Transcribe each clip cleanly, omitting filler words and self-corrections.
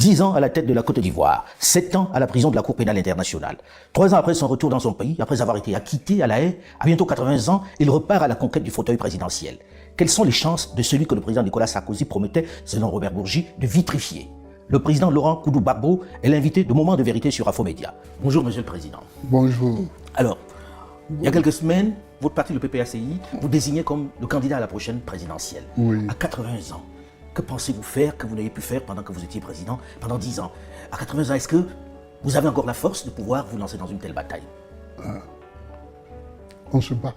10 ans à la tête de la Côte d'Ivoire, 7 ans à la prison de la Cour pénale internationale. 3 ans après son retour dans son pays, après avoir été acquitté à La Haye, à bientôt 80 ans, il repart à la conquête du fauteuil présidentiel. Quelles sont les chances de celui que le président Nicolas Sarkozy promettait, selon Robert Bourgi, de vitrifier? Le président Laurent Koudou-Barbeau est l'invité de Moment de vérité sur Infomédia. Bonjour, Monsieur le Président. Bonjour. Alors, il y a quelques semaines, votre parti, le PPACI, vous désignait comme le candidat à la prochaine présidentielle. Oui. À 80 ans, que pensez-vous faire que vous n'avez pu faire pendant que vous étiez président pendant 10 ans? À 80 ans, est-ce que vous avez encore la force de pouvoir vous lancer dans une telle bataille? On se bat.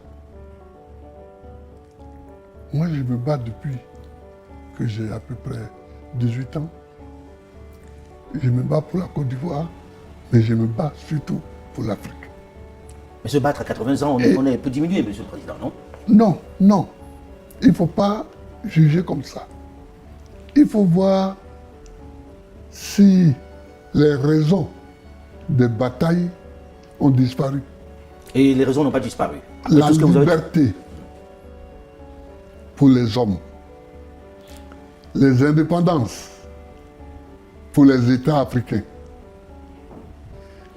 Moi, je me bats depuis que j'ai à peu près 18 ans. Je me bats pour la Côte d'Ivoire, mais je me bats surtout pour l'Afrique. Mais se battre à 80 ans, on est un peu diminué, Monsieur le Président, non? Non, non. Il ne faut pas juger comme ça. Il faut voir si les raisons des batailles ont disparu. Et les raisons n'ont pas disparu. La liberté pour les hommes, les indépendances pour les États africains,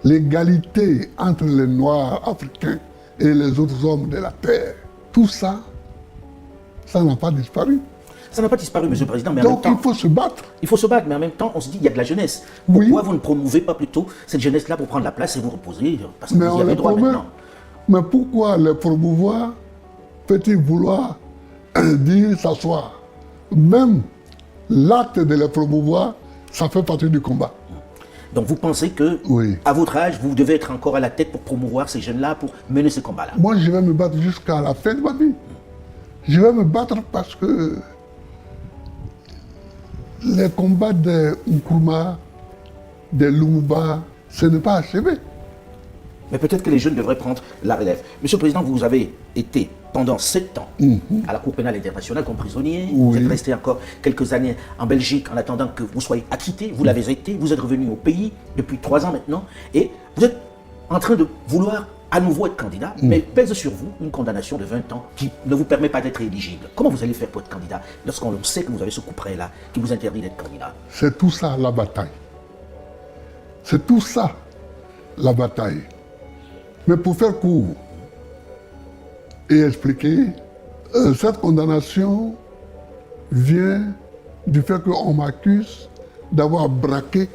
l'égalité entre les Noirs africains et les autres hommes de la terre, tout ça, ça n'a pas disparu. Ça n'a pas disparu, Monsieur le Président, mais en Donc même temps... il faut se battre. Il faut se battre, mais en même temps, on se dit qu'il y a de la jeunesse. Oui. Pourquoi vous ne promouvez pas plutôt cette jeunesse-là pour prendre la place et vous reposer? Parce que Mais vous y on avez les droit promeut. maintenant. Mais pourquoi les promouvoir peut-il vouloir dire s'asseoir? Même l'acte de les promouvoir, ça fait partie du combat. Donc vous pensez que, Oui. à votre âge, vous devez être encore à la tête pour promouvoir ces jeunes-là, pour mener ce combat-là? Moi, je vais me battre jusqu'à la fin de ma vie. Je vais me battre parce que les combats des Nkrumah, des Lumumba, ce n'est pas achevé. Mais peut-être que les jeunes devraient prendre la relève. Monsieur le Président, vous avez été pendant 7 ans à la Cour pénale internationale comme prisonnier. Vous Oui. êtes resté encore quelques années en Belgique en attendant que vous soyez acquitté. Vous l'avez été. Vous êtes revenu au pays depuis 3 ans maintenant. Et vous êtes en train de vouloir à nouveau être candidat, mais pèse sur vous une condamnation de 20 ans qui ne vous permet pas d'être éligible. Comment vous allez faire pour être candidat lorsqu'on sait que vous avez ce coup près-là qui vous interdit d'être candidat? C'est tout ça la bataille. C'est tout ça la bataille. Mais pour faire court et expliquer, cette condamnation vient du fait qu'on m'accuse d'avoir braqué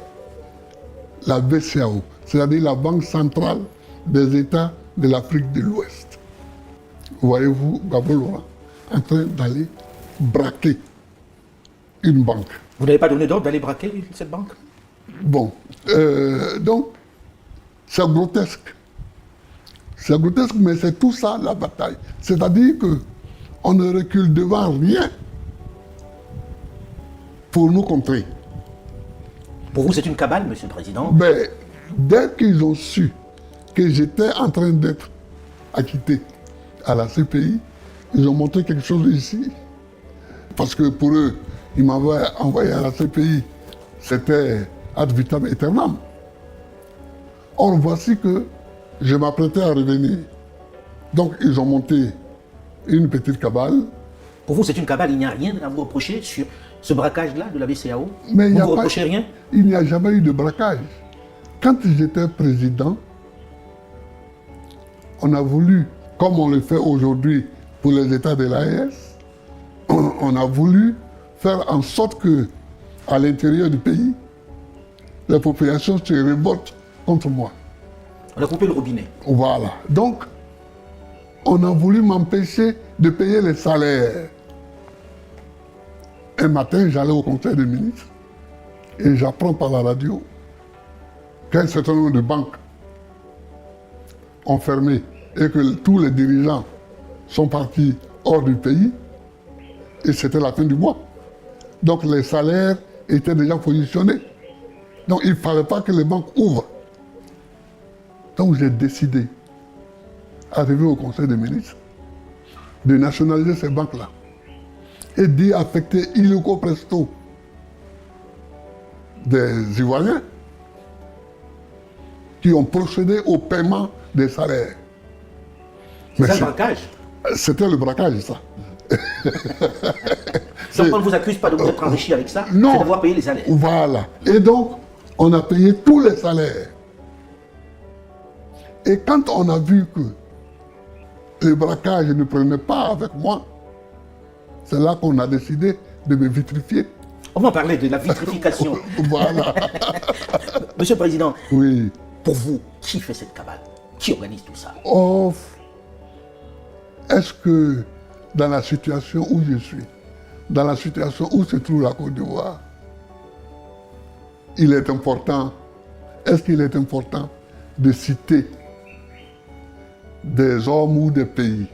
la BCEAO, c'est-à-dire la Banque centrale des États de l'Afrique de l'Ouest. Voyez-vous Gbagbo Laurent en train d'aller braquer une banque. Vous n'avez pas donné d'ordre d'aller braquer cette banque? Bon, donc, c'est grotesque. C'est grotesque, mais c'est tout ça la bataille. C'est-à-dire qu'on ne recule devant rien pour nous contrer. Pour vous, c'est une cabale, Monsieur le Président? Mais dès qu'ils ont su que j'étais en train d'être acquitté à la CPI, ils ont montré quelque chose ici. Parce que pour eux, ils m'avaient envoyé à la CPI, c'était ad vitam aeternam. Or, voici que je m'apprêtais à revenir. Donc, ils ont monté une petite cabale. Pour vous, c'est une cabale, il n'y a rien à vous reprocher sur ce braquage-là de la BCEAO? Mais Vous ne vous reprochez rien? Il n'y a jamais eu de braquage. Quand j'étais président, on a voulu, comme on le fait aujourd'hui pour les États de l'AES, on a voulu faire en sorte que, à l'intérieur du pays, la population se révolte contre moi. On a coupé le robinet. Voilà. Donc, on a voulu m'empêcher de payer les salaires. Un matin, j'allais au conseil des ministres et j'apprends par la radio qu'un certain nombre de banques ont fermé et que tous les dirigeants sont partis hors du pays et c'était la fin du mois. Donc les salaires étaient déjà positionnés. Donc il ne fallait pas que les banques ouvrent. Donc j'ai décidé, arrivé au conseil des ministres, de nationaliser ces banques-là et d'y affecter illico presto des Ivoiriens qui ont procédé au paiement des salaires. C'est ça le braquage? C'était le braquage, ça. Donc on ne vous accuse pas de vous être enrichi avec ça, non. c'est d'avoir payé les salaires. Voilà. Et donc, on a payé tous les salaires. Et quand on a vu que le braquage ne prenait pas avec moi, c'est là qu'on a décidé de me vitrifier. On va parler de la vitrification. Voilà. Monsieur le Président, Oui. pour vous, qui fait cette cabale? Qui organise tout ça? Oh, est-ce que dans la situation où je suis, dans la situation où se trouve la Côte d'Ivoire, il est important, est-ce qu'il est important de citer des hommes ou des pays?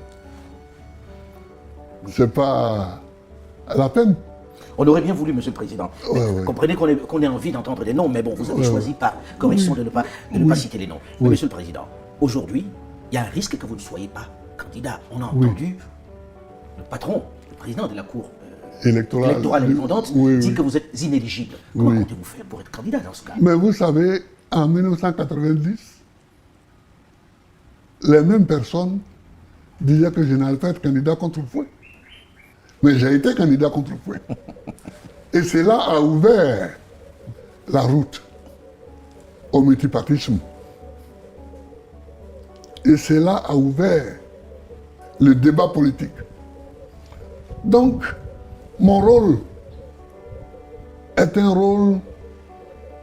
C'est pas la peine. On aurait bien voulu, Monsieur le Président. Ouais. Comprenez qu'on ait envie d'entendre des noms, mais bon, vous avez choisi par correction de ne pas citer les noms. Mais Monsieur le Président, aujourd'hui, il y a un risque que vous ne soyez pas candidat. On a entendu le patron, le président de la Cour électorale indépendante, dit que vous êtes inéligible. Comment comptez-vous faire pour être candidat dans ce cas? Mais vous savez, en 1990, les mêmes personnes disaient que je n'allais pas être candidat contre le fouet. Mais j'ai été candidat contre le fouet. Et cela a ouvert la route au multipartisme. Et cela a ouvert le débat politique. Donc, mon rôle est un rôle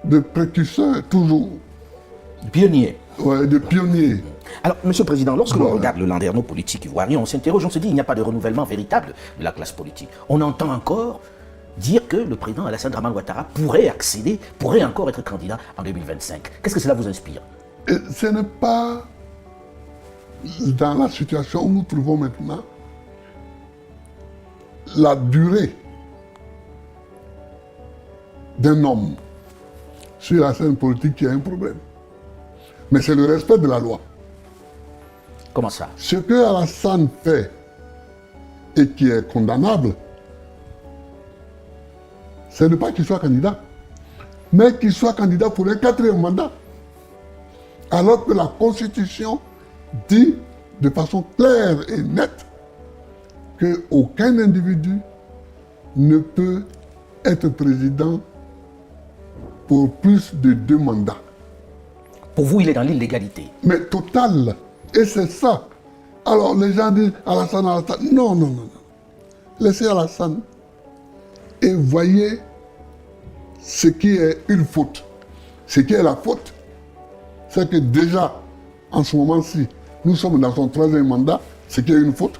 de précurseur, toujours. Pionnier. Ouais, de pionnier. Alors, Monsieur le Président, lorsque l'on regarde le landerneau politique ivoirien, on s'interroge, on se dit, il n'y a pas de renouvellement véritable de la classe politique. On entend encore dire que le président Alassane Dramane Ouattara pourrait accéder, pourrait encore être candidat en 2025. Qu'est-ce que cela vous inspire? Et ce n'est pas dans la situation où nous trouvons maintenant la durée d'un homme sur la scène politique qui a un problème. Mais c'est le respect de la loi. Comment ça? Ce que Alassane fait et qui est condamnable, ce n'est pas qu'il soit candidat, mais qu'il soit candidat pour un 4e mandat. Alors que la Constitution dit de façon claire et nette qu'aucun individu ne peut être président pour plus de 2 mandats. Pour vous, il est dans l'illégalité. Mais total. Et c'est ça. Alors les gens disent Alassane. Non. Laissez Alassane. Et voyez ce qui est une faute. Ce qui est la faute, c'est que déjà, en ce moment-ci, nous sommes dans son 3e mandat, ce qui est une faute.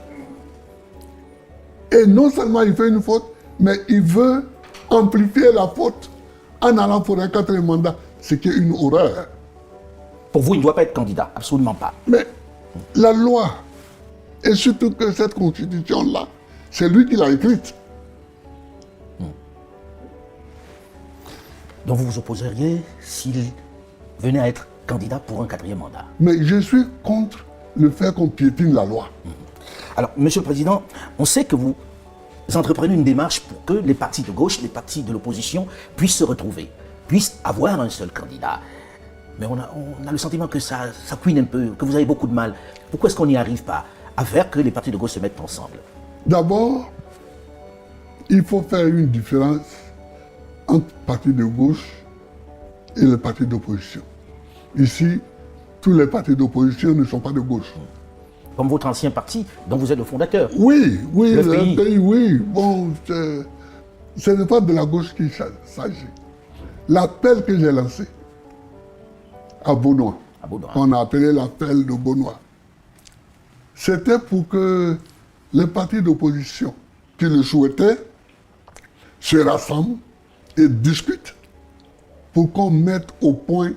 Et non seulement il fait une faute, mais il veut amplifier la faute en allant pour un 4e mandat, ce qui est une horreur. Pour vous, il ne doit pas être candidat, absolument pas. Mais la loi, et surtout que cette constitution-là, c'est lui qui l'a écrite. Donc vous vous opposeriez s'il venait à être candidat pour un 4e mandat? Mais je suis contre le fait qu'on piétine la loi. Alors, Monsieur le Président, on sait que vous entreprenez une démarche pour que les partis de gauche, les partis de l'opposition puissent se retrouver, puissent avoir un seul candidat. Mais on a le sentiment que ça couine un peu, que vous avez beaucoup de mal. Pourquoi est-ce qu'on n'y arrive pas à faire que les partis de gauche se mettent ensemble? D'abord, il faut faire une différence entre partis de gauche et les partis d'opposition. Ici, tous les partis d'opposition ne sont pas de gauche. Comme votre ancien parti, dont vous êtes le fondateur. Oui, Le le pays. pays, oui. Bon, ce n'est pas de la gauche qu'il s'agit. L'appel que j'ai lancé à Beaunois, qu'on a appelé l'appel de Beaunois, c'était pour que les partis d'opposition qui le souhaitaient se rassemblent et discutent pour qu'on mette au point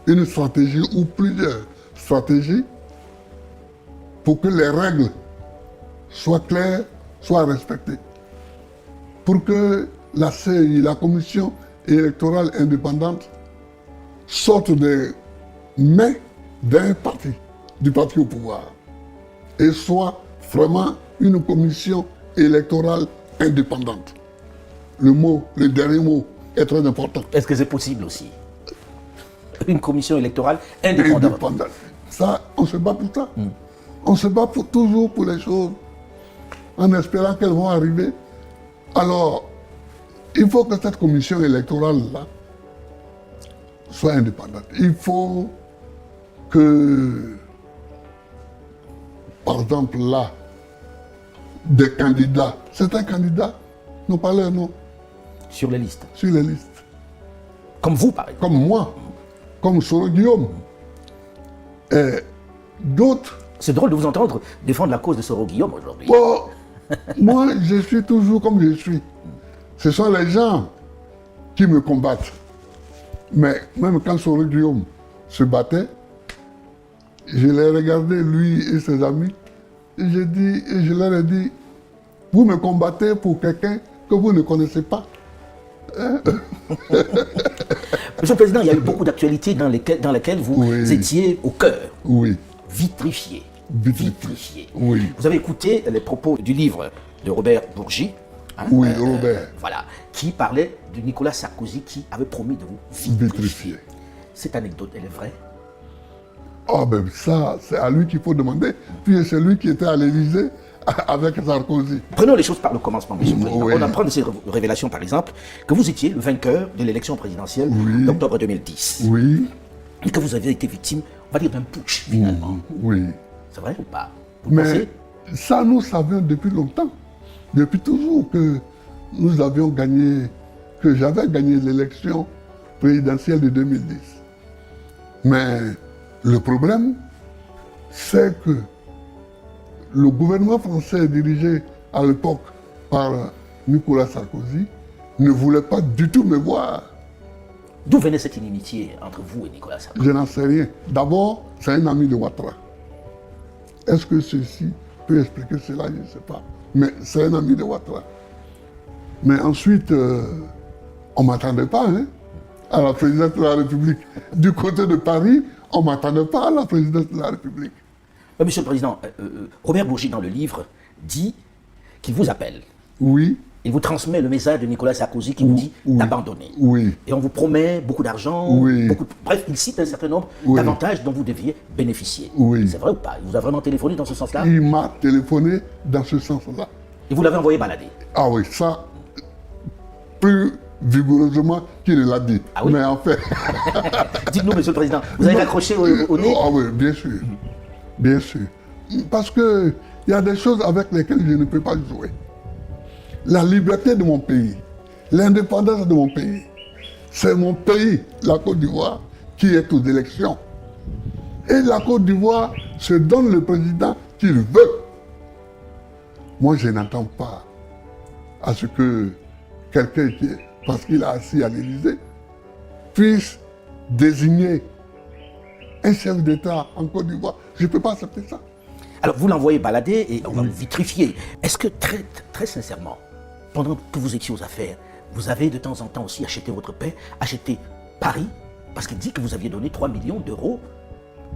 une stratégie ou plusieurs stratégies pour que les règles soient claires, soient respectées. Pour que la CEI, la Commission électorale indépendante, sorte des mains d'un parti, du parti au pouvoir, et soit vraiment une commission électorale indépendante. Le dernier mot est très important. Est-ce que c'est possible aussi? Une commission électorale indépendante. Ça, on se bat pour ça. On se bat toujours pour les choses en espérant qu'elles vont arriver Alors, il faut que cette commission électorale-là soit indépendante. Il faut que, par exemple, là, des candidats, certains candidats n'ont pas leur nom Sur les listes. sur les listes. Comme vous, par exemple. Comme moi, comme Soro Guillaume. Et d'autres. C'est drôle de vous entendre défendre la cause de Soro Guillaume aujourd'hui. Bon, moi, je suis toujours comme je suis. Ce sont les gens qui me combattent. Mais même quand Soro Guillaume se battait, je l'ai regardé, lui et ses amis, et je leur ai dit, vous me combattez pour quelqu'un que vous ne connaissez pas. Monsieur le Président, il y a eu beaucoup d'actualités dans lesquelles vous Oui. étiez au cœur, Oui, vitrifié. Vitrifié. Oui. Vous avez écouté les propos du livre de Robert Bourgi, hein, Oui, Robert. voilà, qui parlait de Nicolas Sarkozy qui avait promis de vous vitrifier. Vitrifié. Cette anecdote, elle est vraie? Ah ben ça, c'est à lui qu'il faut demander. Puis c'est lui qui était à l'Élysée avec Sarkozy. Prenons les choses par le commencement, Monsieur le Président. Oui. On apprend de ces révélations, par exemple, que vous étiez le vainqueur de l'élection présidentielle d'octobre 2010. Oui, Et que vous avez été victime, on va dire, d'un putsch, finalement. oui. C'est vrai ou pas? Vous Mais pensez? ça, nous savions depuis longtemps. Depuis toujours que nous avions gagné, que j'avais gagné l'élection présidentielle de 2010. Mais le problème, c'est que le gouvernement français dirigé à l'époque par Nicolas Sarkozy ne voulait pas du tout me voir. D'où venait cette inimitié entre vous et Nicolas Sarkozy? Je n'en sais rien. D'abord, c'est un ami de Ouattara. Est-ce que ceci peut expliquer cela? Je ne sais pas. Mais c'est un ami de Ouattara. Mais ensuite, on ne m'attendait pas à la présidence de la République. Du côté de Paris, on ne m'attendait pas à la présidence de la République. Mais Monsieur le Président, Robert Bourgi, dans le livre, dit qu'il vous appelle. Oui, Il vous transmet le message de Nicolas Sarkozy qui vous dit d'abandonner. oui, Et on vous promet beaucoup d'argent, Oui. bref, il cite un certain nombre Oui. d'avantages dont vous deviez bénéficier. Oui. C'est vrai ou pas? Il vous a vraiment téléphoné dans ce sens-là? il m'a téléphoné dans ce sens-là. Et vous l'avez envoyé balader? Ah oui, ça, plus vigoureusement qu'il l'a dit. Ah oui? Mais en fait... Dites-nous, Monsieur le Président, vous avez raccroché au nez? Ah oui, bien sûr. Bien sûr. Parce qu'il y a des choses avec lesquelles je ne peux pas jouer. La liberté de mon pays, l'indépendance de mon pays, c'est mon pays, la Côte d'Ivoire, qui est aux élections. Et la Côte d'Ivoire se donne le président qu'il veut. Moi, je n'entends pas à ce que quelqu'un qui est, parce qu'il a assis à l'Élysée, puisse désigner un chef d'État en Côte d'Ivoire. Je ne peux pas accepter ça. Alors, vous l'envoyez balader et on va le vitrifier. Est-ce que, très sincèrement, pendant que vous étiez aux affaires, vous avez de temps en temps aussi acheté votre paix, acheté Paris, parce qu'il dit que vous aviez donné 3 millions d'euros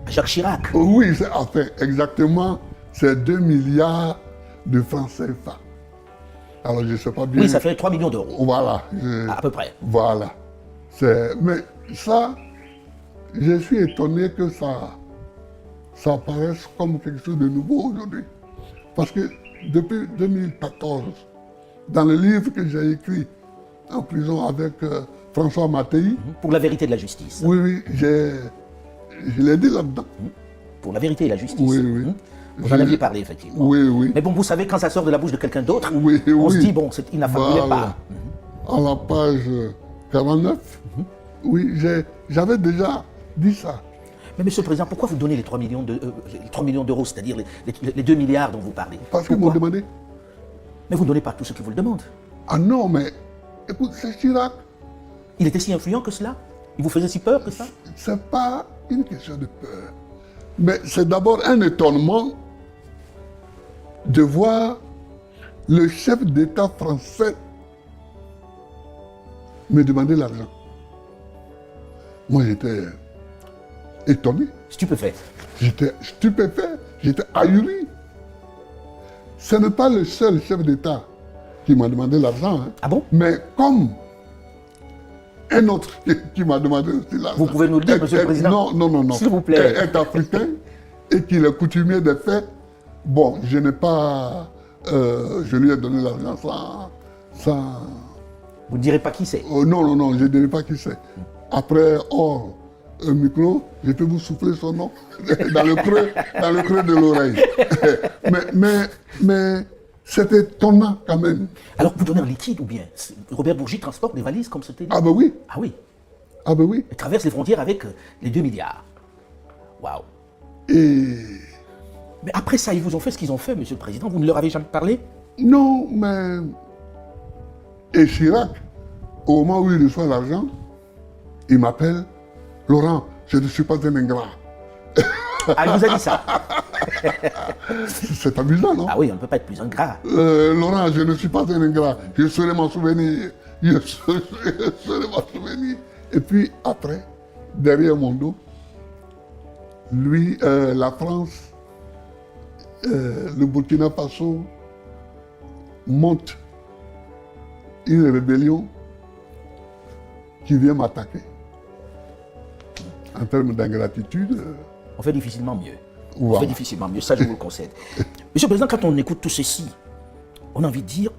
à Jacques Chirac? Oui, enfin, exactement, c'est 2 milliards de francs CFA. Alors, je ne sais pas bien... Oui, ça fait 3 millions d'euros, Voilà. à peu près. Voilà. Mais ça, je suis étonné que ça apparaisse comme quelque chose de nouveau aujourd'hui. Parce que depuis 2014, dans le livre que j'ai écrit en prison avec François Mattei, Pour la vérité de la justice. oui, je l'ai dit là-dedans. Pour la vérité et la justice. Oui, oui. Vous en aviez parlé, effectivement. Oui, oui. Mais bon, vous savez, quand ça sort de la bouche de quelqu'un d'autre, Oui, on oui. se dit, bon, il n'a fallu pas. À la page 49, oui, j'avais déjà dit ça. Mais Monsieur le Président, pourquoi vous donnez les 3 millions d'euros, c'est-à-dire les 2 milliards dont vous parlez? Parce qu'ils m'ont Pourquoi? demandé. Mais vous ne donnez pas tout ce qui vous le demande. Ah non, mais écoute, c'est Chirac. Il était si influent que cela? Il vous faisait si peur que ça? C'est pas une question de peur. Mais c'est d'abord un étonnement de voir le chef d'État français me demander l'argent. Moi, j'étais étonné. Stupéfait. J'étais stupéfait. J'étais ahuri. Ce n'est pas le seul chef d'État qui m'a demandé l'argent. Hein. Ah bon? Mais comme un autre qui m'a demandé aussi l'argent. Vous pouvez nous le dire, Monsieur le Président? Non. S'il vous plaît. Est africain et qu'il est coutumier des faits. Bon, je n'ai pas... je lui ai donné l'argent Ça... Vous ne direz pas qui c'est? Oh, non, non, non, je ne dirai pas qui c'est. Après, hors micro, je peux vous souffler son nom dans le creux de l'oreille. mais c'est étonnant quand même. Alors, vous donnez un liquide ou bien Robert Bourgi transporte des valises comme c'était dit? Ah ben oui, Ah oui. ah ben oui. Il traverse les frontières avec les 2 milliards. Waouh. Et Mais après ça, ils vous ont fait ce qu'ils ont fait, Monsieur le Président. Vous ne leur avez jamais parlé? non, mais... Et Chirac, au moment où il reçoit l'argent, il m'appelle, Laurent, je ne suis pas un ingrat. Ah, il vous a dit ça? C'est amusant, non? Ah oui, on ne peut pas être plus ingrat. Laurent, je ne suis pas un ingrat. Je saurai m'en souvenir. Je saurai m'en souvenir. Et puis après, derrière mon dos, lui, la France, le Burkina Faso monte une rébellion qui vient m'attaquer. En termes d'ingratitude. On fait difficilement mieux. On Wow. fait difficilement mieux, ça je vous le concède. Monsieur le Président, quand on écoute tout ceci, on a envie de dire,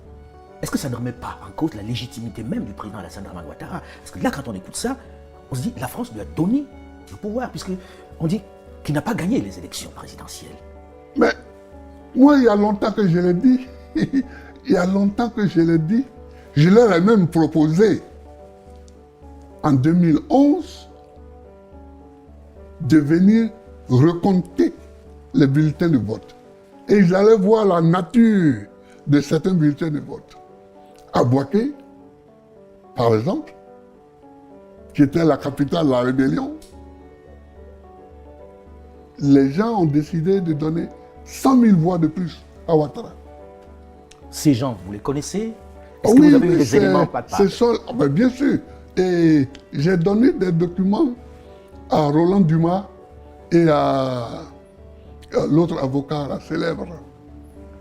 est-ce que ça ne remet pas en cause la légitimité même du président Alassane Dramane Ouattara? Parce que là, quand on écoute ça, on se dit, la France lui a donné le pouvoir, puisqu'on dit qu'il n'a pas gagné les élections présidentielles. Mais moi, il y a longtemps que je l'ai dit. Il y a longtemps que je l'ai dit. Je leur ai même proposé, en 2011, de venir recompter les bulletins de vote. Et ils allaient voir la nature de certains bulletins de vote. À Bouaké, par exemple, qui était la capitale de la rébellion, les gens ont décidé de donner 100 000 voix de plus à Ouattara. Ces gens, vous les connaissez? Est-ce que vous avez eu des éléments pas de part? Bien sûr. Et j'ai donné des documents à Roland Dumas et à l'autre avocat, la célèbre,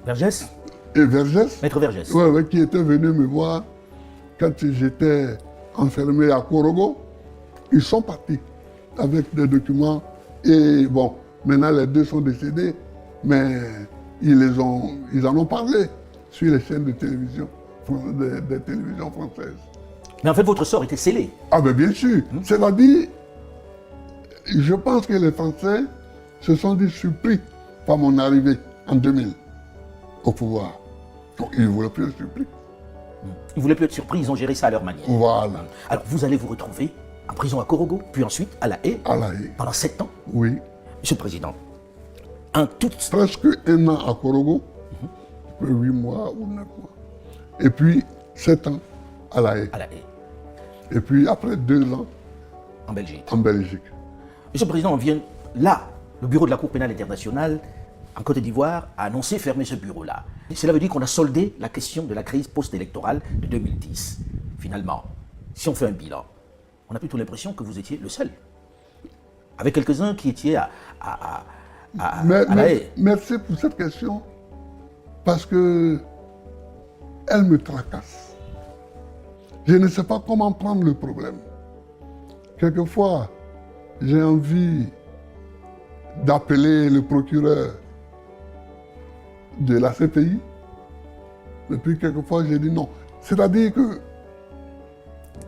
Vergès? et Vergès, Maître Vergès. ouais, qui était venu me voir quand j'étais enfermé à Korogo. Ils sont partis avec des documents. Et bon, maintenant les deux sont décédés, mais ils en ont parlé sur les chaînes de télévision, des télévisions françaises. Mais en fait, votre sort était scellé. Ah ben bien sûr. C'est-à-dire, je pense que les Français se sont dit surpris par mon arrivée en 2000 au pouvoir. Donc ils ne voulaient plus être surpris. Ils ne voulaient plus être surpris, ils ont géré ça à leur manière. Voilà. Alors, vous allez vous retrouver en prison à Korogo, puis ensuite à La Haye, À La Haye. pendant 7 ans. Oui. Monsieur le Président, en toute... Presque un an à Korogo, 8 mois ou 9 mois. Et puis 7 ans à La Haye. à La Haye, Et puis après 2 ans en Belgique. en Belgique. Monsieur le Président, on vient là, le bureau de la Cour pénale internationale, en Côte d'Ivoire, a annoncé fermer ce bureau-là. Et cela veut dire qu'on a soldé la question de la crise post-électorale de 2010. Finalement, si on fait un bilan, on a plutôt l'impression que vous étiez le seul. Avec quelques-uns qui étaient à La Haye. Merci pour cette question, parce que elle me tracasse. Je ne sais pas comment prendre le problème. Quelquefois, j'ai envie d'appeler le procureur de la CPI, et puis quelquefois, j'ai dit non. C'est-à-dire que...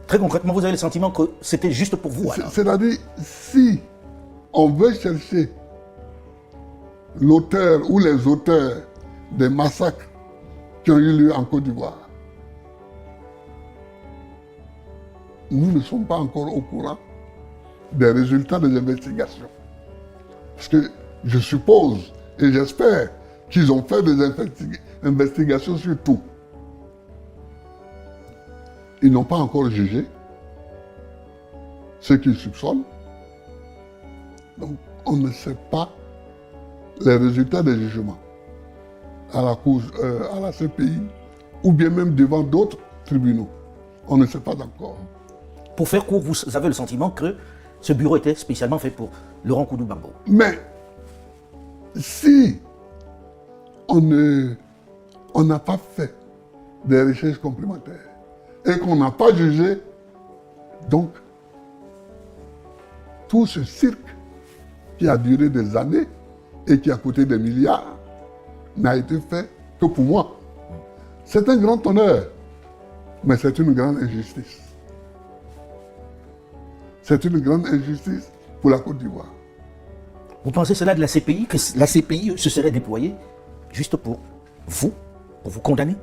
Très concrètement, vous avez le sentiment que c'était juste pour vous, alors. C'est-à-dire, si on veut chercher l'auteur ou les auteurs des massacres qui ont eu lieu en Côte d'Ivoire, nous ne sommes pas encore au courant des résultats des investigations. Parce que je suppose et j'espère qu'ils ont fait des investigations sur tout. Ils n'ont pas encore jugé ceux qu'ils soupçonnent. Donc, on ne sait pas les résultats des jugements à la Cour, à la CPI, ou bien même devant d'autres tribunaux. On ne sait pas encore. Pour faire court, vous avez le sentiment que ce bureau était spécialement fait pour Laurent Koudou Gbagbo. Mais si on n'a pas fait des recherches complémentaires et qu'on n'a pas jugé, donc tout ce cirque qui a duré des années et qui a coûté des milliards n'a été fait que pour moi. C'est un grand honneur Mais c'est une grande injustice. C'est une grande injustice pour la Côte d'Ivoire. Vous pensez cela de la CPI, que la CPI se serait déployée juste pour vous condamner,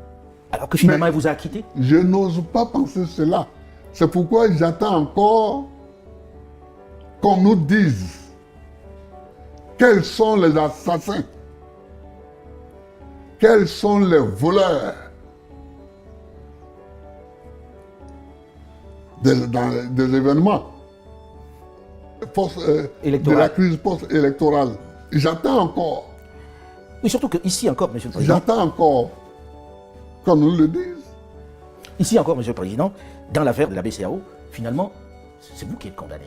alors que finalement elle vous a acquitté? Je n'ose pas penser cela. C'est pourquoi j'attends encore qu'on nous dise quels sont les assassins, quels sont les voleurs des événements de la crise post-électorale. J'attends encore. Mais surtout qu'ici encore, Monsieur le Président. J'attends encore qu'on nous le dise. Ici encore, Monsieur le Président, dans l'affaire de la BCAO, finalement, c'est vous qui êtes condamné.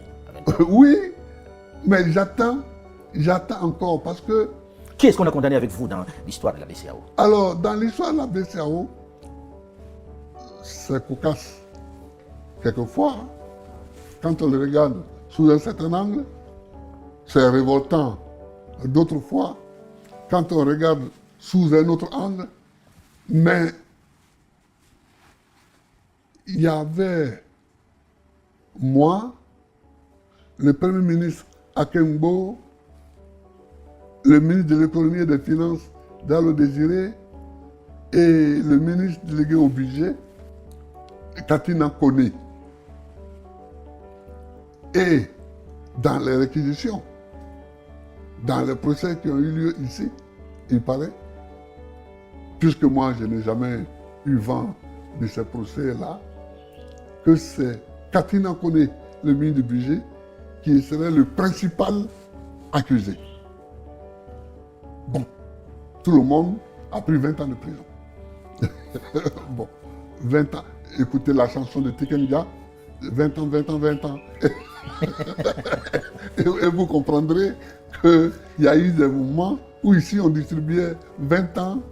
Oui, mais j'attends encore parce que... Qui est-ce qu'on a condamné avec vous dans l'histoire de la BCAO? Alors, dans l'histoire de la BCAO, c'est cocasse. Quelquefois, quand on le regarde sous un certain angle, c'est révoltant. D'autres fois, quand on regarde sous un autre angle, mais il y avait moi, le Premier ministre Akembo, le ministre de l'économie et des finances Dalo Désiré et le ministre délégué au budget Katina Koné. Et dans les réquisitions, dans les procès qui ont eu lieu ici, il paraît, puisque moi je n'ai jamais eu vent de ces procès-là, que c'est Katina Koné, le ministre du budget, qui serait le principal accusé. Bon, tout le monde a pris 20 ans de prison. Bon, 20 ans. Écoutez la chanson de Tikenja, 20 ans, 20 ans, 20 ans. Et vous comprendrez qu'il y a eu des moments où ici on distribuait 20 ans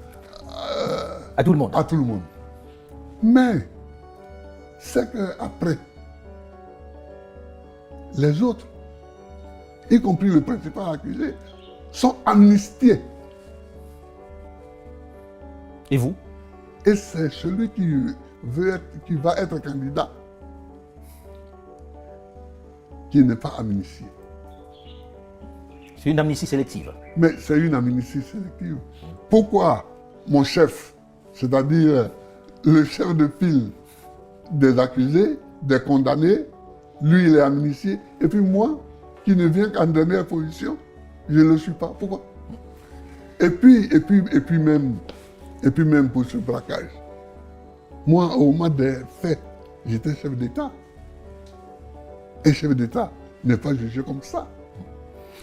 à tout le monde. À tout le monde. Mais c'est qu'après, les autres, y compris le principal accusé, sont amnistiés. Et vous? Et c'est celui qui va être candidat qui n'est pas amnistié. C'est une amnistie sélective. Mais c'est une amnistie sélective. Pourquoi mon chef, c'est-à-dire le chef de file des accusés, des condamnés, lui il est amnistié, et puis moi, qui ne viens qu'en dernière position, je ne le suis pas. Pourquoi? Et puis même pour ce braquage. Moi, au moment des faits, j'étais chef d'État. Et chef d'État n'est pas jugé comme ça.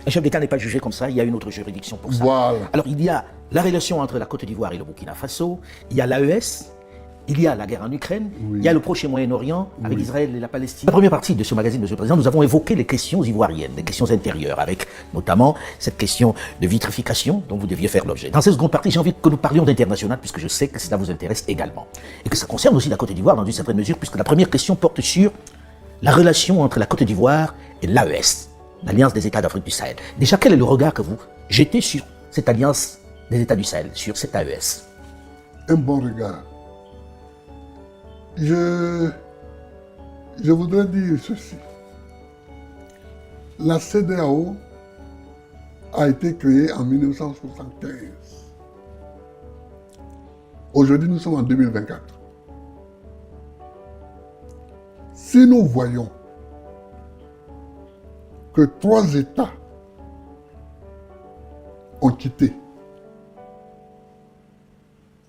Un chef d'État n'est pas jugé comme ça, il y a une autre juridiction pour ça. Voilà. Alors il y a la relation entre la Côte d'Ivoire et le Burkina Faso, il y a l'AES, il y a la guerre en Ukraine, il y a le Proche et Moyen-Orient avec Israël et la Palestine. La première partie de ce magazine, Monsieur le Président, nous avons évoqué les questions ivoiriennes, les questions intérieures, avec notamment cette question de vitrification dont vous deviez faire l'objet. Dans cette seconde partie, j'ai envie que nous parlions d'international, puisque je sais que cela vous intéresse également. Et que ça concerne aussi la Côte d'Ivoire dans une certaine mesure, puisque la première question porte sur la relation entre la Côte d'Ivoire et l'AES, l'Alliance des États d'Afrique du Sahel. Déjà, quel est le regard que vous jetez sur cette Alliance des États du Sahel, sur cette AES? Un bon regard. Je voudrais dire ceci. La CEDEAO a été créée en 1975. Aujourd'hui, nous sommes en 2024. Si nous voyons que 3 États ont quitté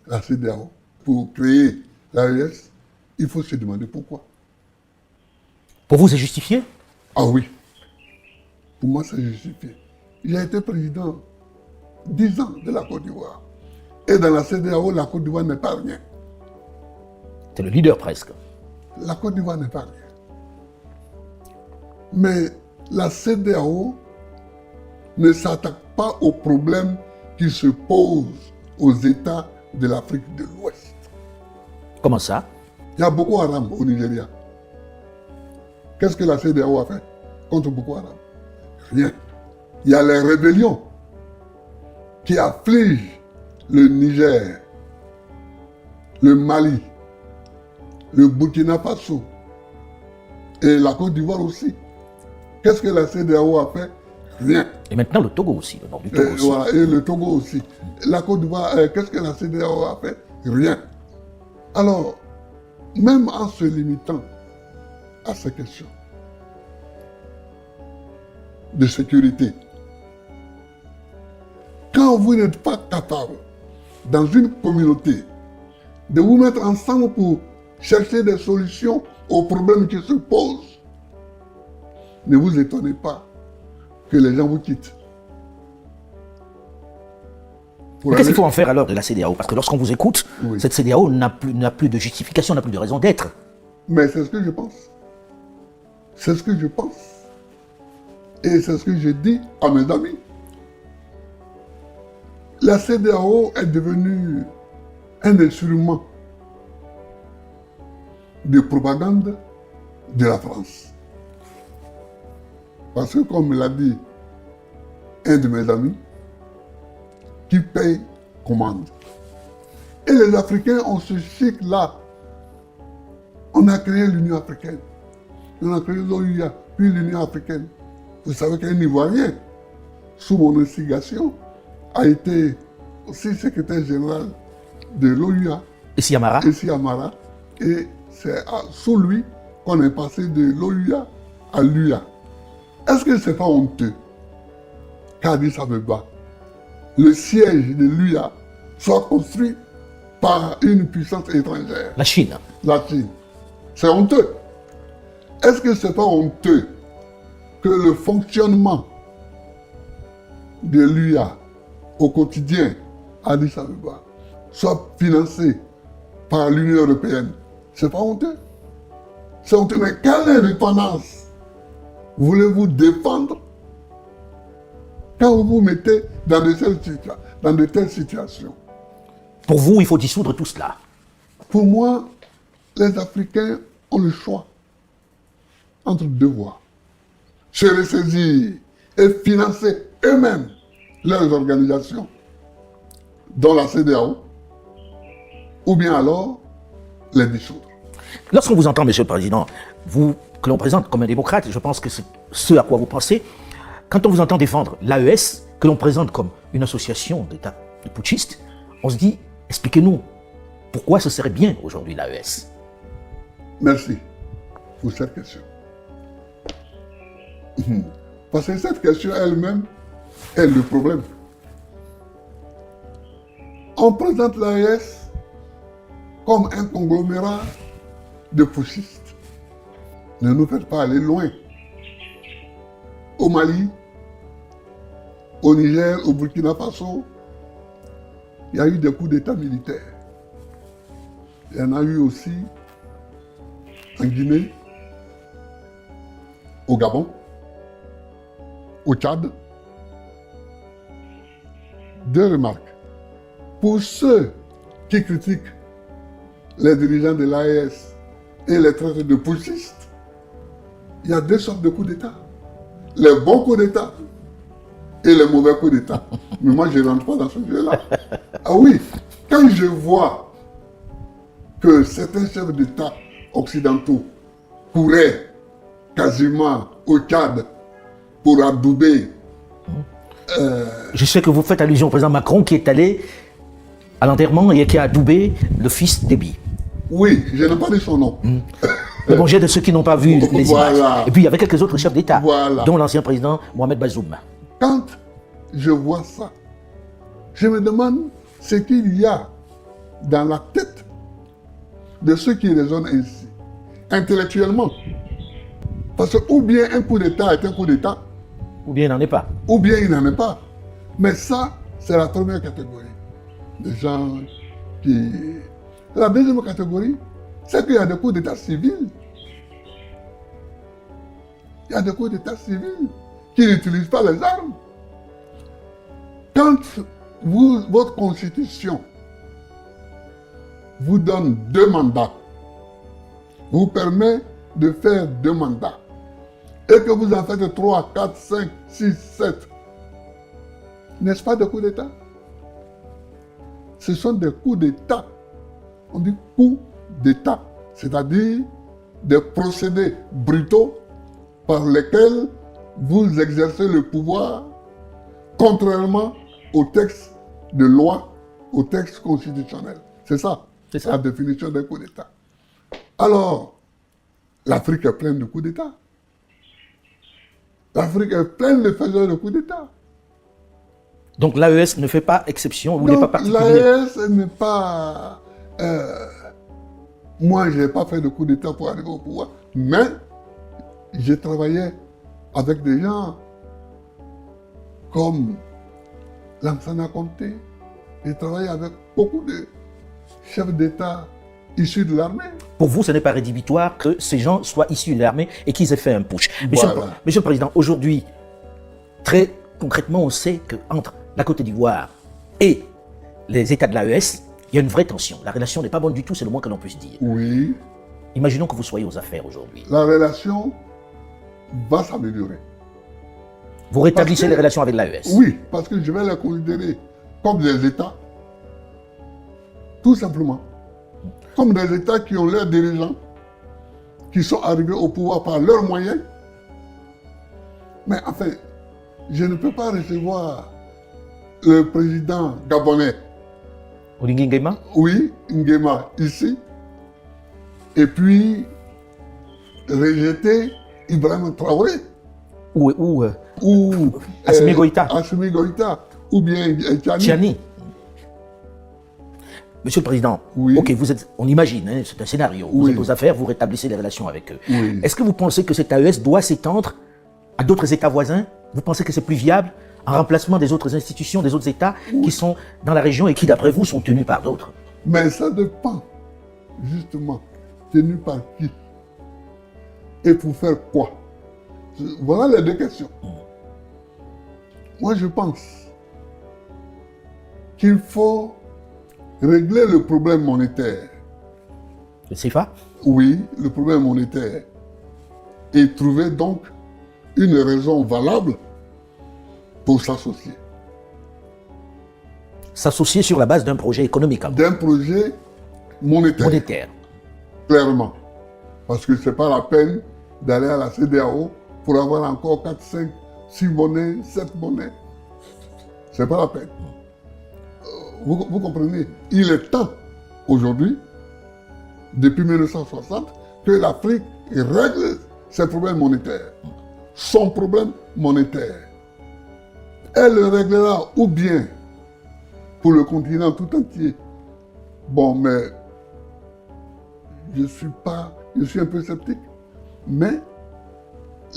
la CEDEAO pour créer l'AES, il faut se demander pourquoi. Pour vous, c'est justifié? Ah oui. Pour moi, c'est justifié. Il a été président 10 ans de la Côte d'Ivoire. Et dans la CEDEAO, la Côte d'Ivoire n'est pas rien. C'est le leader presque. La Côte d'Ivoire n'est pas rien. Mais la CEDEAO ne s'attaque pas aux problèmes qui se posent aux États de l'Afrique de l'Ouest. Comment ça? Il y a Boko Haram au Nigeria. Qu'est-ce que la CEDEAO a fait contre Boko Haram? Rien. Il y a les rébellions qui affligent le Niger, le Mali, le Burkina Faso et la Côte d'Ivoire aussi. Qu'est-ce que la CEDEAO a fait? Rien. Et maintenant le Togo aussi, le nord du Togo aussi. Voilà, et le Togo aussi. La Côte d'Ivoire, qu'est-ce que la CEDEAO a fait? Rien. Alors, même en se limitant à ces questions de sécurité, quand vous n'êtes pas capable, dans une communauté, de vous mettre ensemble pour chercher des solutions aux problèmes qui se posent, ne vous étonnez pas que les gens vous quittent. Qu'est-ce qu'il faut en faire alors de la CEDEAO? Parce que lorsqu'on vous écoute, Oui. cette CEDEAO n'a plus de justification, n'a plus de raison d'être. Mais c'est ce que je pense. C'est ce que je pense. Et c'est ce que je dis à mes amis. La CEDEAO est devenue un instrument de propagande de la France. Parce que, comme l'a dit un de mes amis, qui paye commande. Et les Africains ont ce chic-là. On a créé l'Union africaine. On a créé l'OUA, puis l'Union africaine. Vous savez qu'un Ivoirien, sous mon instigation, a été aussi secrétaire général de l'OUA. Ici Amara. Ici Amara. Et c'est sous lui qu'on est passé de l'OUA à l'UA. Est-ce que ce n'est pas honteux qu'Addis Abeba, le siège de l'UA, soit construit par une puissance étrangère? La Chine. La Chine. C'est honteux. Est-ce que ce n'est pas honteux que le fonctionnement de l'UA au quotidien à Addis Abeba soit financé par l'Union européenne? C'est pas honteux. C'est honteux. Mais quelle indépendance voulez-vous défendre quand vous vous mettez dans de telles situations? Pour vous, il faut dissoudre tout cela. Pour moi, les Africains ont le choix entre deux voies. Se ressaisir et financer eux-mêmes leurs organisations, dont la CEDEAO, ou bien alors les dissoudre. Lorsqu'on vous entend, Monsieur le Président, vous, que l'on présente comme un démocrate, je pense que c'est ce à quoi vous pensez, quand on vous entend défendre l'AES, que l'on présente comme une association d'États de putschistes, on se dit, expliquez-nous, pourquoi ce serait bien aujourd'hui l'AES? Merci pour cette question. Parce que cette question elle-même est le problème. On présente l'AES comme un conglomérat de putschistes. Ne nous faites pas aller loin. Au Mali, au Niger, au Burkina Faso, il y a eu des coups d'État militaires. Il y en a eu aussi en Guinée, au Gabon, au Tchad. Deux remarques. Pour ceux qui critiquent les dirigeants de l'AES et les traités de putschistes, il y a deux sortes de coups d'État. Les bons coups d'État et les mauvais coups d'État. Mais moi, je ne rentre pas dans ce jeu-là. Ah oui, quand je vois que certains chefs d'État occidentaux couraient quasiment au Tchad pour adouber. Je sais que vous faites allusion au président Macron qui est allé à l'enterrement et qui a adoubé le fils d'Ebi. Oui, je n'ai pas dit son nom. Le bon jet de ceux qui n'ont pas vu les Voilà. images. Et puis il y avait quelques autres chefs d'État, Voilà. dont l'ancien président Mohamed Bazoum. Quand je vois ça, je me demande ce qu'il y a dans la tête de ceux qui raisonnent ainsi, intellectuellement. Parce que ou bien un coup d'État est un coup d'État, Ou bien il n'en est pas. ou bien il n'en est pas. Mais ça, c'est la première catégorie. Les gens qui... La deuxième catégorie, c'est qu'il y a des coups d'État civils. Il y a des coups d'État civils qui n'utilisent pas les armes. Quand votre constitution vous donne 2 mandats, vous permet de faire 2 mandats, et que vous en faites 3, 4, 5, 6, 7, n'est-ce pas des coups d'État? Ce sont des coups d'État. On dit coups d'État. c'est-à-dire des procédés brutaux par lesquels vous exercez le pouvoir contrairement au texte de loi, au texte constitutionnel. C'est ça, la définition d'un coup d'État. Alors, l'Afrique est pleine de coups d'État. L'Afrique est pleine de faiseurs de coups d'État. Donc l'AES ne fait pas exception, vous n'est pas particulier. L'AES n'est pas... moi, je n'ai pas fait de coup d'État pour arriver au pouvoir, mais j'ai travaillé avec des gens comme Lansana Conté. J'ai travaillé avec beaucoup de chefs d'État issus de l'armée. Pour vous, ce n'est pas rédhibitoire que ces gens soient issus de l'armée et qu'ils aient fait un putsch. Voilà. Monsieur le Président, aujourd'hui, très concrètement, on sait qu'entre la Côte d'Ivoire et les États de l'AES, il y a une vraie tension. La relation n'est pas bonne du tout, c'est le moins que l'on puisse dire. Oui. Imaginons que vous soyez aux affaires aujourd'hui. La relation va s'améliorer. Vous rétablissez les relations avec l'AES? Oui, parce que je vais les considérer comme des États, tout simplement. Comme des États qui ont leurs dirigeants, qui sont arrivés au pouvoir par leurs moyens. Mais enfin, je ne peux pas recevoir le président gabonais. Oligui Nguema? Oui, Nguema, ici. Et puis, rejeter Ibrahim Traoré. Ou Assimi Goïta. Assimi Goïta. Ou bien Tchani. Monsieur le Président, oui. Ok, on imagine, hein, c'est un scénario. Vous êtes aux affaires, vous rétablissez les relations avec eux. Oui. Est-ce que vous pensez que cet AES doit s'étendre à d'autres États voisins? Vous pensez que c'est plus viable en remplacement des autres institutions, des autres États qui sont dans la région et qui, d'après vous, sont tenus par d'autres? Mais ça dépend, justement, tenu par qui et pour faire quoi? Voilà les deux questions. Moi, je pense qu'il faut régler le problème monétaire. Le CFA? Oui, le problème monétaire. Et trouver donc une raison valable pour s'associer. S'associer sur la base d'un projet économique. D'un projet monétaire. Clairement. Parce que ce n'est pas la peine d'aller à la CEDEAO pour avoir encore 4, 5, 6 monnaies, 7 monnaies. Ce n'est pas la peine. Vous comprenez? Il est temps, aujourd'hui, depuis 1960, que l'Afrique règle ses problèmes monétaires. Son problème monétaire. Elle le réglera ou bien pour le continent tout entier. Bon, mais je suis un peu sceptique, mais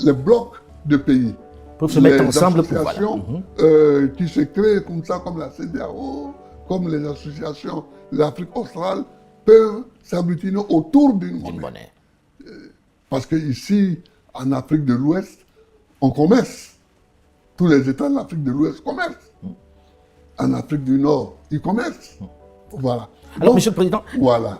les blocs de pays, peuvent se mettre ensemble pour qui se créent comme ça, comme la CEDEAO, comme les associations de l'Afrique australe, peuvent s'agglutiner autour d'une monnaie. Parce qu'ici, en Afrique de l'Ouest, on commerce. Tous les États de l'Afrique de l'Ouest commercent. En Afrique du Nord, ils commercent. Voilà. Alors, donc, Monsieur le Président, voilà.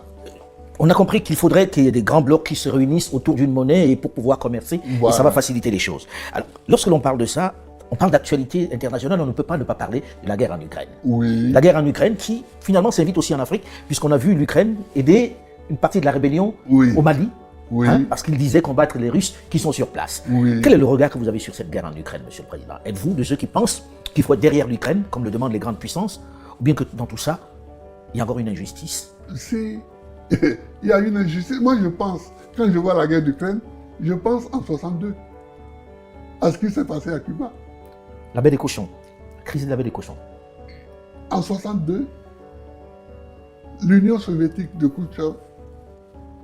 On a compris qu'il faudrait qu'il y ait des grands blocs qui se réunissent autour d'une monnaie et pour pouvoir commercer, et ça va faciliter les choses. Alors, lorsque l'on parle de ça, on parle d'actualité internationale, on ne peut pas ne pas parler de la guerre en Ukraine. Oui. La guerre en Ukraine qui, finalement, s'invite aussi en Afrique, puisqu'on a vu l'Ukraine aider une partie de la rébellion au Mali, parce qu'ils disaient combattre les Russes qui sont sur place. Quel est le regard que vous avez sur cette guerre en Ukraine, Monsieur le Président? Êtes-vous de ceux qui pensent qu'il faut être derrière l'Ukraine, comme le demandent les grandes puissances, ou bien que dans tout ça, il y a encore une injustice? Si, il y a une injustice. Moi, je pense, quand je vois la guerre d'Ukraine, je pense en 62, à ce qui s'est passé à Cuba. La baie des cochons, la crise de la baie des cochons. En 62, l'Union soviétique de Khrouchtchev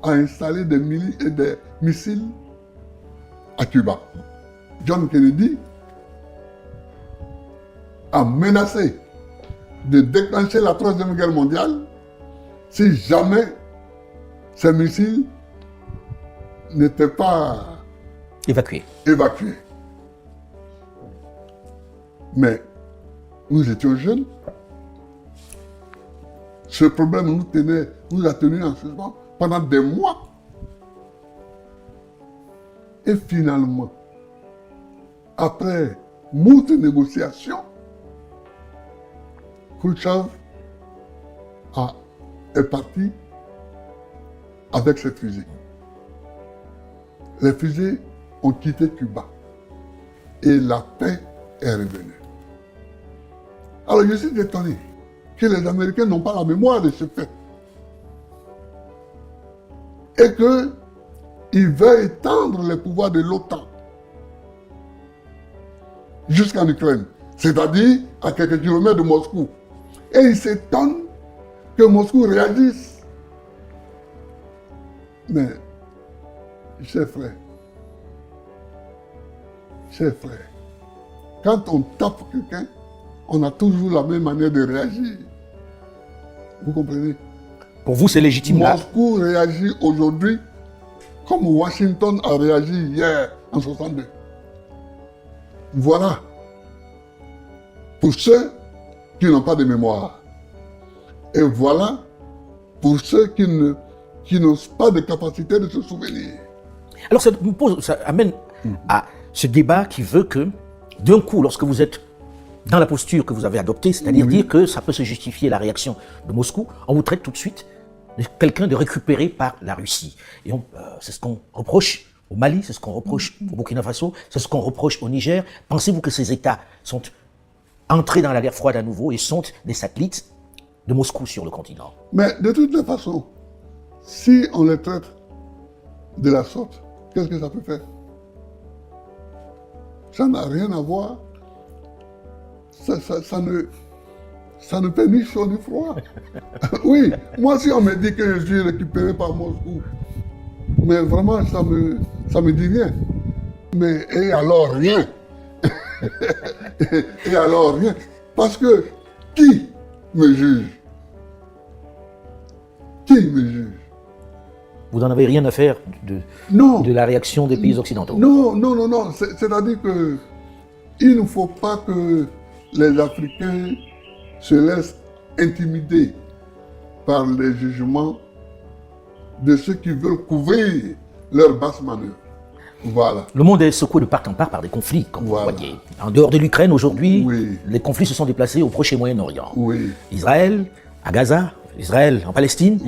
a installé des missiles à Cuba. John Kennedy a menacé de déclencher la Troisième Guerre mondiale si jamais ces missiles n'étaient pas évacués. Mais nous étions jeunes. Ce problème nous a tenus en suspens pendant des mois. Et finalement, après moult négociations, Khrouchtchev est parti avec cette fusée. Les fusées ont quitté Cuba et la paix est revenue. Alors je suis étonné que les Américains n'ont pas la mémoire de ce fait. Et qu'ils veulent étendre les pouvoirs de l'OTAN jusqu'en Ukraine, c'est-à-dire à quelques kilomètres de Moscou. Et ils s'étonnent que Moscou réagisse. Mais, chers frères, quand on tape quelqu'un, on a toujours la même manière de réagir. Vous comprenez? Pour vous, c'est légitime là? Moscou réagit aujourd'hui comme Washington a réagi hier en 1962. Voilà. Pour ceux qui n'ont pas de mémoire. Et voilà pour ceux qui n'ont pas de capacité de se souvenir. Alors ça amène à ce débat qui veut que, d'un coup, lorsque vous êtes dans la posture que vous avez adoptée, c'est-à-dire dire que ça peut se justifier la réaction de Moscou, on vous traite tout de suite de quelqu'un de récupéré par la Russie. Et c'est ce qu'on reproche au Mali, c'est ce qu'on reproche au Burkina Faso, c'est ce qu'on reproche au Niger. Pensez-vous que ces États sont entrés dans la guerre froide à nouveau et sont des satellites de Moscou sur le continent? Mais de toutes les façons, si on les traite de la sorte, qu'est-ce que ça peut faire? Ça n'a rien à voir. Ça ne fait ni chaud ni froid. Oui, moi si on me dit que je suis récupéré par Moscou, mais vraiment ça me dit rien. Mais et alors rien? Et alors rien? Parce que qui me juge? Qui me juge? Vous n'en avez rien à faire de la réaction des pays occidentaux? Non. C'est-à-dire que il ne faut pas que les Africains se laissent intimider par les jugements de ceux qui veulent couvrir leur basse manœuvre. Voilà. Le monde est secoué de part en part par des conflits, comme vous voyez. En dehors de l'Ukraine, aujourd'hui, les conflits se sont déplacés au Proche et Moyen-Orient. Oui. Israël à Gaza, Israël en Palestine,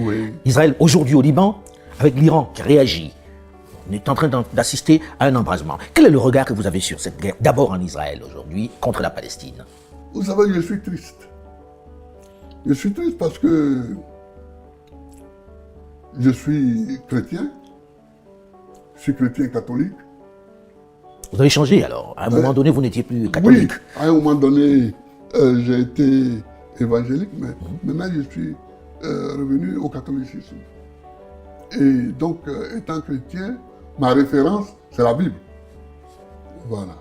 Israël aujourd'hui au Liban, avec l'Iran qui réagit. On est en train d'assister à un embrasement. Quel est le regard que vous avez sur cette guerre, d'abord en Israël aujourd'hui, contre la Palestine? Vous savez, je suis triste. Je suis triste parce que je suis chrétien. Je suis chrétien catholique. Vous avez changé alors? À un moment donné, vous n'étiez plus catholique. Oui, à un moment donné, j'ai été évangélique, mais maintenant je suis revenu au catholicisme. Et donc, étant chrétien, ma référence, c'est la Bible. Voilà.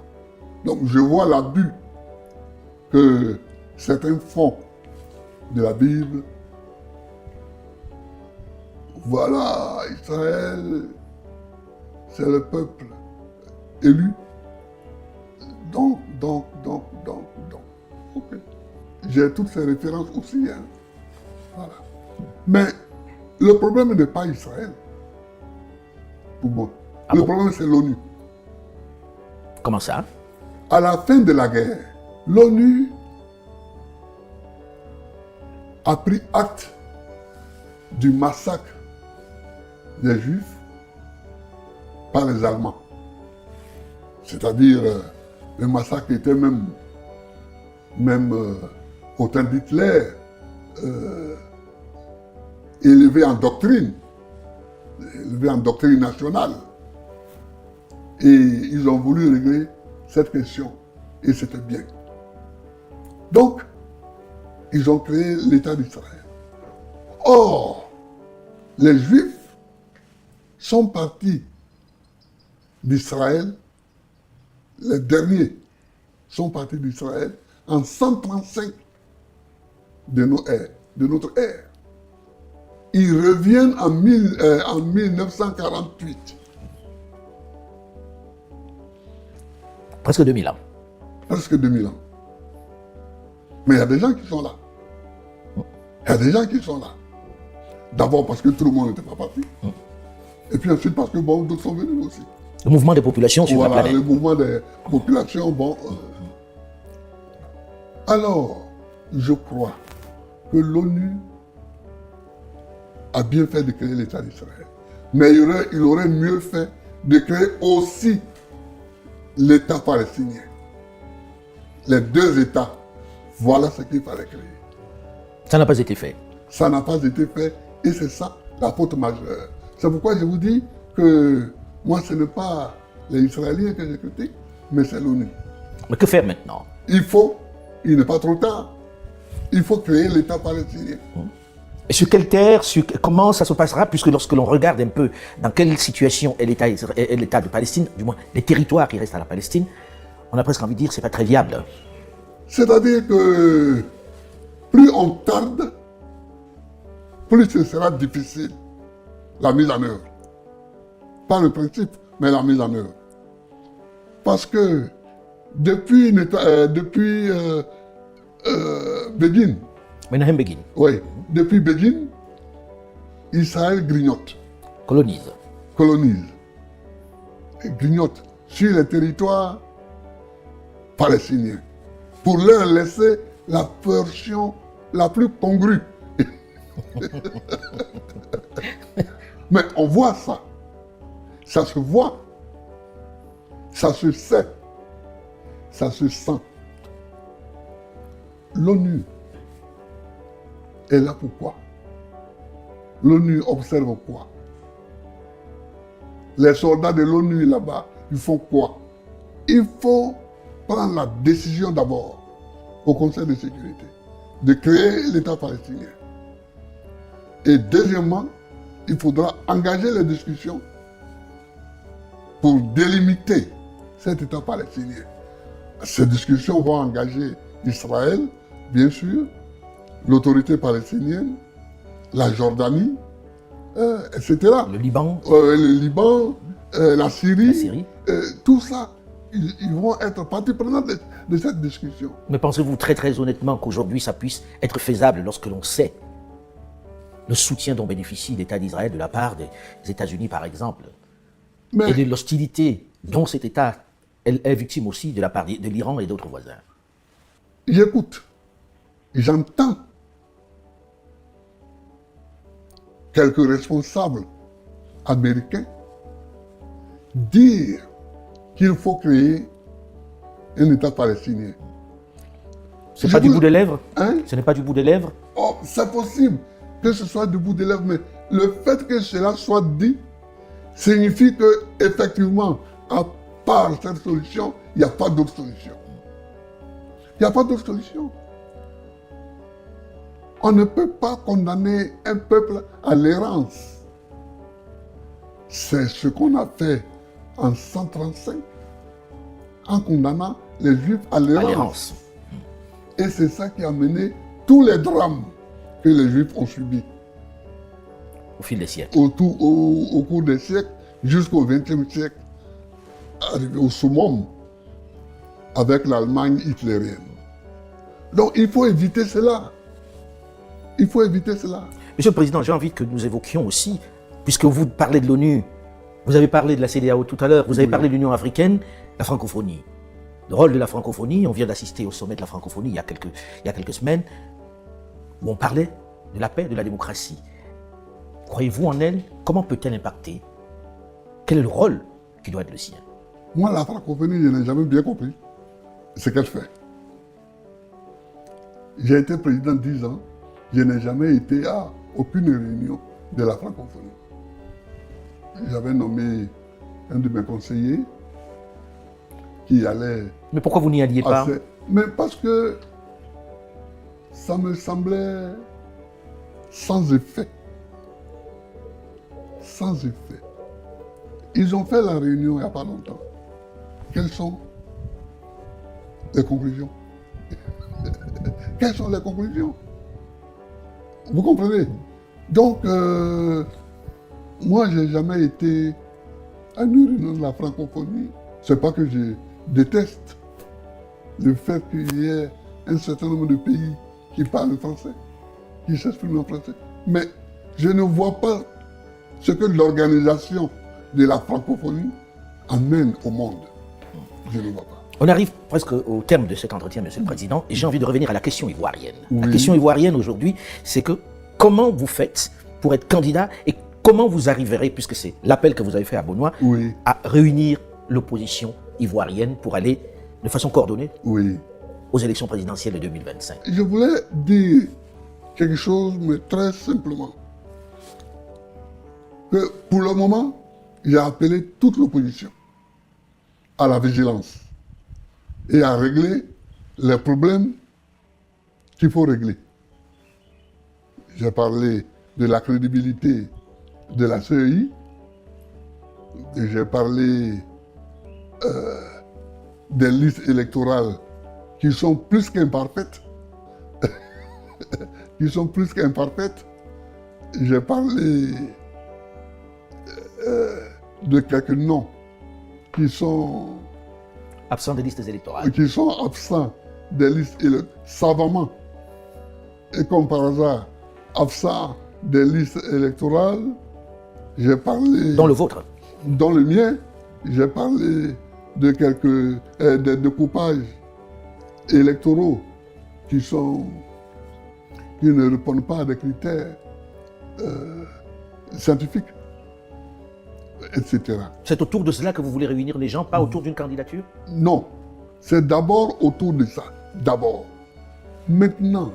Donc, je vois l'abus que certains font de la Bible. Voilà, Israël, c'est le peuple élu. Donc. Ok. J'ai toutes ces références aussi. Hein. Voilà. Mais le problème n'est pas Israël. Pour moi. Le problème, c'est l'ONU. Comment ça? À la fin de la guerre, l'ONU a pris acte du massacre des Juifs par les Allemands. C'est-à-dire, le massacre était même au temps d'Hitler, élevé en doctrine nationale. Et ils ont voulu régler cette question. Et c'était bien. Donc, ils ont créé l'État d'Israël. Or, les Juifs sont partis d'Israël, les derniers sont partis d'Israël en 135 de notre ère. Ils reviennent en 1948. Presque 2000 ans. Presque 2000 ans. Mais il y a des gens qui sont là. D'abord parce que tout le monde n'était pas parti. Et puis ensuite parce que d'autres sont venus aussi. Le mouvement des populations sur la planète. Le mouvement des populations, Alors, je crois que l'ONU a bien fait de créer l'État d'Israël. Mais il aurait mieux fait de créer aussi l'État palestinien. Les deux États, voilà ce qu'il fallait créer. Ça n'a pas été fait. Ça n'a pas été fait et c'est ça la faute majeure. C'est pourquoi je vous dis que moi, ce n'est pas les Israéliens que je critique, mais c'est l'ONU. Mais que faire maintenant? Il n'est pas trop tard, il faut créer l'État palestinien. Et sur quelle terre, comment ça se passera, puisque lorsque l'on regarde un peu dans quelle situation est l'État de Palestine, du moins les territoires qui restent à la Palestine, on a presque envie de dire que ce n'est pas très viable. C'est-à-dire que plus on tarde, plus ce sera difficile la mise en œuvre. Pas le principe, mais la mise en œuvre. Parce que depuis Begin, Menahem Begin oui, depuis Begin, Israël grignote, colonise et grignote sur les territoires palestiniens pour leur laisser la portion la plus congrue. Mais on voit ça. Ça se voit. Ça se sait. Ça se sent. L'ONU est là pour quoi? L'ONU observe quoi? Les soldats de l'ONU là-bas, ils font quoi? Il faut prendre la décision d'abord au Conseil de sécurité de créer l'État palestinien. Et deuxièmement, il faudra engager les discussions pour délimiter cet État palestinien. Ces discussions vont engager Israël, bien sûr, l'autorité palestinienne, la Jordanie, etc. Le Liban. La Syrie. La Tout ça, ils vont être partie prenante de cette discussion. Mais pensez-vous très honnêtement qu'aujourd'hui ça puisse être faisable lorsque l'on sait le soutien dont bénéficie l'État d'Israël de la part des États-Unis, par exemple, et de l'hostilité dont cet État est victime aussi de la part de l'Iran et d'autres voisins? J'écoute, j'entends quelques responsables américains dire qu'il faut créer un État palestinien. Ce n'est pas du bout des lèvres? Hein? Ce n'est pas du bout des lèvres? Oh, c'est possible que ce soit du bout des lèvres, mais le fait que cela soit dit signifie que, effectivement, à part cette solution, il n'y a pas d'autre solution. Il n'y a pas d'autre solution. On ne peut pas condamner un peuple à l'errance. C'est ce qu'on a fait en 135 en condamnant les Juifs à l'errance. Et c'est ça qui a mené tous les drames que les Juifs ont subis. Au fil des siècles. Au cours des siècles, jusqu'au XXe siècle, arrivé au summum avec l'Allemagne hitlérienne. Donc il faut éviter cela. Il faut éviter cela. Monsieur le Président, j'ai envie que nous évoquions aussi, puisque vous parlez de l'ONU, vous avez parlé de la CEDEAO tout à l'heure, vous avez parlé de l'Union africaine, la francophonie. Le rôle de la francophonie, on vient d'assister au sommet de la francophonie il y a quelques semaines, où on parlait de la paix, de la démocratie. Croyez-vous en elle? Comment peut-elle impacter? Quel est le rôle qui doit être le sien? Moi, la francophonie, je n'ai jamais bien compris ce qu'elle fait. J'ai été président 10 ans, je n'ai jamais été à aucune réunion de la francophonie. J'avais nommé un de mes conseillers qui allait... Mais pourquoi vous n'y alliez pas? Mais parce que ça me semblait sans effet. Sans effet. Ils ont fait la réunion il n'y a pas longtemps. Quelles sont les conclusions? Quelles sont les conclusions? Vous comprenez? Donc, moi, je n'ai jamais été à une réunion de la francophonie. Ce n'est pas que je déteste le fait qu'il y ait un certain nombre de pays qui parlent français, qui s'expriment en français. Mais je ne vois pas ce que l'organisation de la francophonie amène au monde. Je ne vois pas. On arrive presque au terme de cet entretien, Monsieur le Président, et j'ai envie de revenir à la question ivoirienne. Oui. La question ivoirienne aujourd'hui, c'est que comment vous faites pour être candidat et comment vous arriverez, puisque c'est l'appel que vous avez fait à Benoît, Oui, à réunir l'opposition ivoirienne pour aller de façon coordonnée oui. aux élections présidentielles de 2025. Je voulais dire quelque chose, mais très simplement. Que pour le moment, j'ai appelé toute l'opposition à la vigilance et à régler les problèmes qu'il faut régler. J'ai parlé de la crédibilité de la CEI, et j'ai parlé des listes électorales qui sont plus qu'imparfaites. Qui sont plus qu'imparfaites. J'ai parlé de quelques noms qui sont Absent des listes électorales. absents des listes savamment. Et comme par hasard, absents des listes électorales, j'ai parlé... Dans le vôtre. Dans le mien, j'ai parlé de quelques des découpages électoraux qui ne répondent pas à des critères scientifiques, etc. C'est autour de cela que vous voulez réunir les gens, pas autour d'une candidature? Non, c'est d'abord autour de ça, d'abord. Maintenant,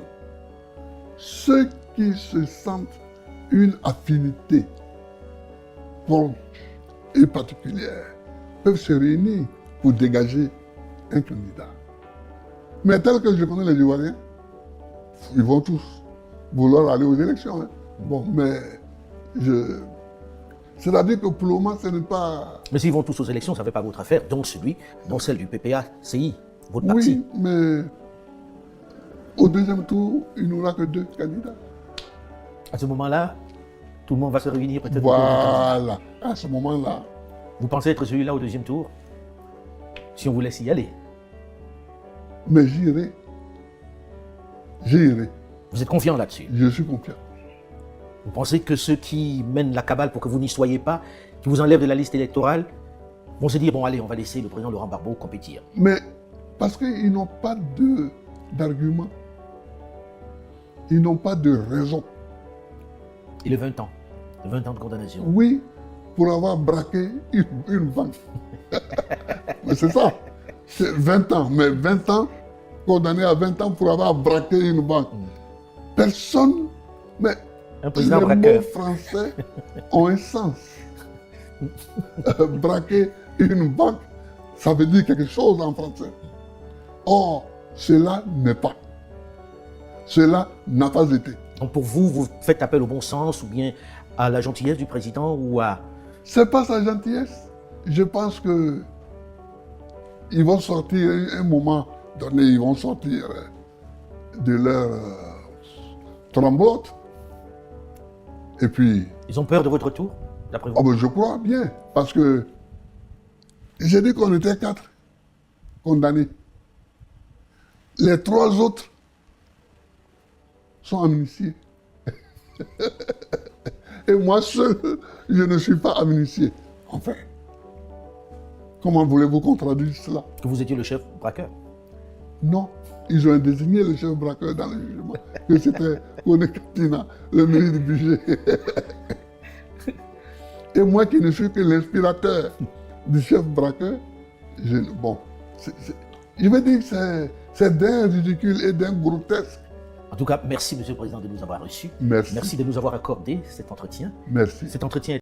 ceux qui se sentent une affinité proche et particulière peuvent se réunir pour dégager un candidat. Mais tel que je connais les Ivoiriens, ils vont tous vouloir aller aux élections. Hein. Bon, mais c'est-à-dire que pour le moment, ce n'est pas... Mais s'ils vont tous aux élections, ça ne fait pas votre affaire, dont celle du PPA-CI, votre parti. Oui, mais au deuxième tour, il n'y aura que 2 candidats. À ce moment-là, tout le monde va se réunir peut-être. autour d'un candidat. Voilà, à ce moment-là. Vous pensez être celui-là au deuxième tour? Si on vous laisse y aller. Mais j'irai. J'irai. Vous êtes confiant là-dessus? Je suis confiant. Vous pensez que ceux qui mènent la cabale pour que vous n'y soyez pas, qui vous enlèvent de la liste électorale, vont se dire, bon allez, on va laisser le président Laurent Gbagbo compétir? Mais parce qu'ils n'ont pas d'argument. Ils n'ont pas de raison. Et le 20 ans? Le 20 ans de condamnation? Oui, pour avoir braqué une banque. Mais c'est ça. C'est 20 ans. Mais 20 ans, condamné à 20 ans pour avoir braqué une banque. Personne, mais Un président les braqueur. mots français ont un sens. Braquer une banque, ça veut dire quelque chose en français. Or, cela n'est pas. Cela n'a pas été. Donc pour vous, vous faites appel au bon sens ou bien à la gentillesse du président ou à... C'est pas sa gentillesse. Je pense que ils vont sortir un moment donné, ils vont sortir de leur tremblote. Et puis, Ils ont peur de votre tour, d'après vous? ben, je crois bien, parce que j'ai dit qu'on était 4 condamnés. Les 3 autres sont amnistiés. Et moi seul, je ne suis pas amnistié. Enfin, comment voulez-vous qu'on traduise cela? Que vous étiez le chef braqueur? Non, ils ont désigné le chef braqueur dans le jugement, que c'était Kone Katina, le ministre du budget. Et moi qui ne suis que l'inspirateur du chef braqueur, je veux dire que c'est d'un ridicule et d'un grotesque. En tout cas, merci, Monsieur le Président, de nous avoir reçus. Merci. Merci de nous avoir accordé cet entretien. Merci. Cet entretien